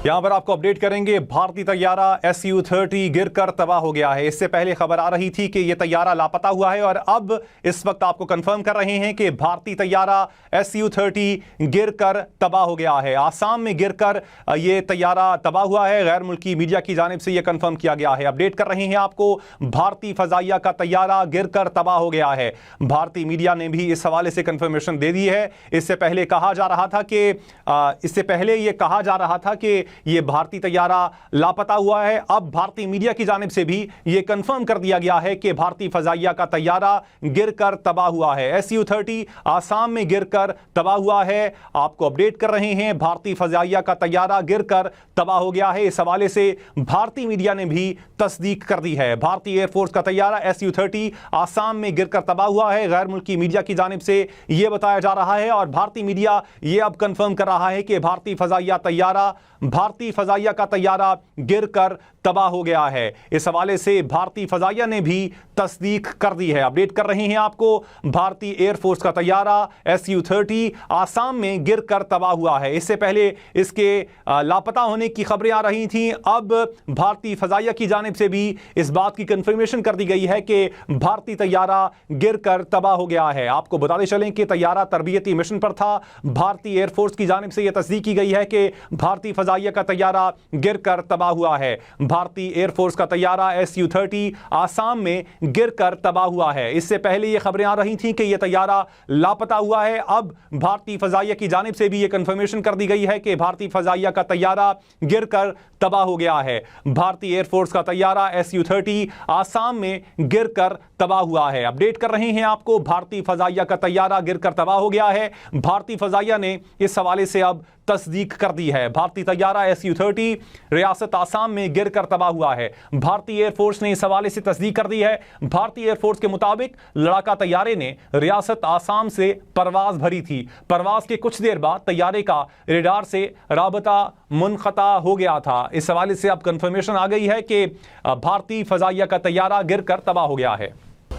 यहाँ पर आपको अपडेट करेंगे, भारतीय तैयारा SU-30 गिरकर तबाह हो गया है। इससे पहले खबर आ रही थी कि यह तैयारा लापता हुआ है और अब इस वक्त आपको कंफर्म कर रहे हैं कि भारतीय तैयारा SU-30 गिरकर तबाह हो गया है। आसाम में गिरकर यह तैयारा तबाह हुआ है। गैर मुल्की मीडिया की जानिब से यह कंफर्म किया गया है। अपडेट कर रहे हैं आपको, भारतीय फजाइया का तैयारा गिरकर तबाह हो गया है। भारतीय मीडिया ने भी इस हवाले से कंफर्मेशन दे दी है। इससे पहले कहा जा रहा था कि ये भारतीय तैयारा लापता हुआ है। अब भारतीय मीडिया की जानिब से भी ये कंफर्म कर दिया गया है कि भारतीय फजाइया का तैयारा गिरकर तबाह हुआ है। SU-30 आसाम में गिरकर तबाह हुआ है। आपको अपडेट कर रहे हैं, भारतीय फजाइया का तैयारा गिरकर तबाह हो गया है। इस हवाले से भारतीय मीडिया ने भी तस्दीक कर दी है। भारतीय एयरफोर्स का तैयारा SU-30 आसाम में गिरकर तबाह हुआ है। गैर मुल्की मीडिया की जानिब से यह बताया जा रहा है और भारतीय मीडिया यह अब कंफर्म कर रहा है कि भारतीय फजाइया का तैयारा गिरकर तबाह हो गया है। इस हवाले से भारतीय फजाइया ने भी तस्दीक कर दी है। अपडेट कर रहे हैं आपको, भारतीय एयरफोर्स का तैयारा SU-30 आसाम में गिरकर तबाह हुआ है। इससे पहले इसके लापता होने की खबरें आ रही थीं। अब भारतीय फजाइया की जानिब से भी इस बात की कंफर्मेशन कर दी गई है कि भारतीय तैयारा गिरकर तबाह हो गया है। आपको बताते चलें कि तैयारा तरबियती मिशन पर था। भारतीय एयरफोर्स की जानिब से यह तस्दीक की गई है कि भारतीय फजाइया का तैयारा गिरकर तबाह हुआ है। भारतीय एयरफोर्स का तैयारा SU-30 आसाम में गिरकर तबाह हुआ है। इससे पहले ये खबरें आ रही थीं कि यह तैयारा लापता हुआ है। अब भारतीय फजाइया की जानिब से भी यह कंफर्मेशन कर दी गई है कि भारतीय फजाइया का तैयारा गिरकर तबाह हो गया है। भारतीय एयरफोर्स का तैयारा SU-30 आसाम में गिरकर तबाह हुआ है। अपडेट कर रहे हैं आपको, भारतीय फजाइया का तैयारा गिरकर तबाह हो गया है। भारतीय फजाइया ने इस हवाले से अब तस्दीक कर दी है। भारतीय तैयारा SU-30 रियासत आसाम में गिरकर तबाह हुआ है। भारतीय एयरफोर्स ने इस हवाले से तस्दीक कर दी है। भारतीय एयरफोर्स के मुताबिक लड़ाका तैयारे ने रियासत आसाम से परवाज भरी थी। परवाज के कुछ देर बाद तैयारे का रेडार से राबता मुनक़ता हो गया था। इस हवाले से अब कंफर्मेशन आ गई है कि भारतीय फजाइया का तैयारा गिरकर तबाह हो गया है।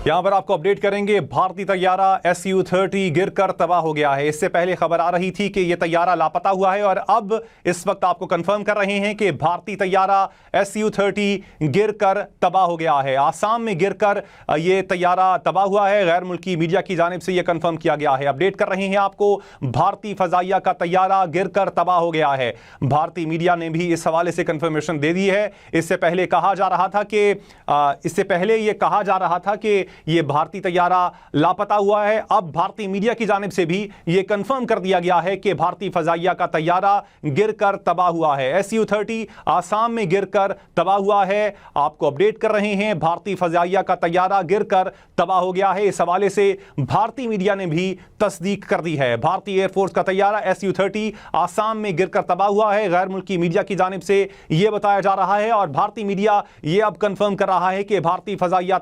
यहाँ पर आपको अपडेट करेंगे, भारतीय तैयारा SU-30 गिरकर तबाह हो गया है। इससे पहले खबर आ रही थी कि यह तैयारा लापता हुआ है और अब इस वक्त आपको कंफर्म कर रहे हैं कि भारतीय तैयारा SU-30 गिरकर तबाह हो गया है। आसाम में गिरकर यह तैयारा तबाह हुआ है। गैर मुल्की मीडिया की जानिब से यह कंफर्म किया गया है। अपडेट कर रहे हैं आपको, भारतीय फजाइया का तैयारा गिरकर तबाह हो गया है। भारतीय मीडिया ने भी इस हवाले से कंफर्मेशन दे दी है। इससे पहले कहा जा रहा था कि यह भारतीय तैयारा लापता हुआ है। अब भारतीय मीडिया की जानिब से भी यह कंफर्म कर दिया गया है कि भारतीय फजाइया का तैयारा गिरकर तबाह हुआ है। SU-30 आसाम में गिरकर तबाह हुआ है। आपको अपडेट कर रहे हैं, भारतीय फजाइया का तैयारा गिरकर तबाह हो गया है। इस हवाले से भारतीय मीडिया ने भी तस्दीक कर दी है। भारतीय एयरफोर्स का तैयारा SU-30 आसाम में गिरकर तबाह हुआ है। गैर मुल्की मीडिया की जानिब से यह बताया जा रहा है और भारतीय मीडिया यह अब कंफर्म कर रहा है कि भारतीय फजाइया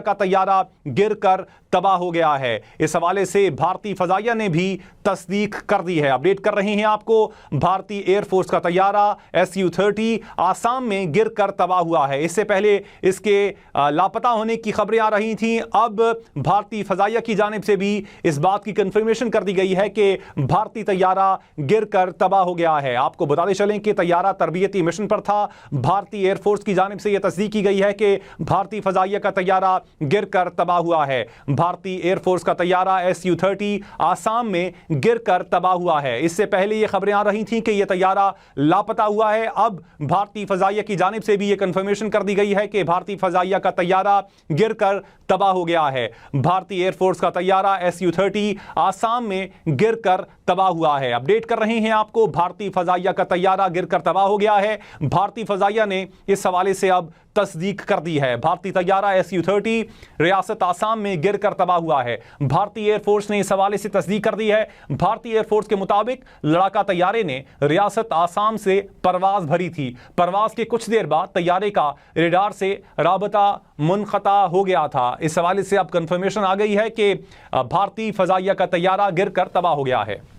का तैयारा गिरकर तबाह हो गया है। इस हवाले से भारतीय फजाइया ने भी तस्दीक कर दी है। अपडेट कर रहे हैं आपको, भारतीय एयरफोर्स का तैयारा SU-30 आसाम में गिरकर तबाह हुआ है। इससे पहले इसके लापता होने की खबरें आ रही थीं। अब भारतीय फजाइया की जानिब से भी इस बात की कंफर्मेशन कर दी गई है कि भारतीय तैयारा गिरकर तबाह हो गया है। आपको बताते चलें कि तैयारा तरबियती मिशन पर था। भारतीय एयरफोर्स की जानिब से यह तस्दीक की गई है कि भारतीय फजाइया का तैयारा गिरकर तबाह हुआ है। भारतीय एयरफोर्स का तैयारा SU-30 आसाम में गिरकर तबाह हुआ है। इससे पहले यह खबरें आ रही थीं कि यह तैयारा लापता हुआ है। अब भारतीय फजाइया की जानिब से भी यह कंफर्मेशन कर दी गई है कि भारतीय फजाइया का तैयारा गिरकर तबाह हो गया है। भारतीय एयरफोर्स का तैयारा SU-30 आसाम में गिरकर तबाह हुआ है। अपडेट कर रहे हैं आपको, भारतीय फजाइया का तैयारा गिरकर तबाह हो गया है। भारतीय फजाइया ने इस हवाले से अब तस्दीक कर दी है। भारतीय तैयारा SU-30 रियासत आसाम में गिरकर तबाह हुआ है। भारतीय एयरफोर्स ने इस हवाले से तस्दीक कर दी है। भारतीय एयरफोर्स के मुताबिक लड़ाका तैयारे ने रियासत आसाम से परवाज भरी थी। परवाज के कुछ देर बाद तैयारे का रेडार से राबता मुनक़ता हो गया था। इस हवाले से अब कंफर्मेशन आ गई है कि भारतीय फजाइया का तैयारा गिरकर तबाह हो गया है।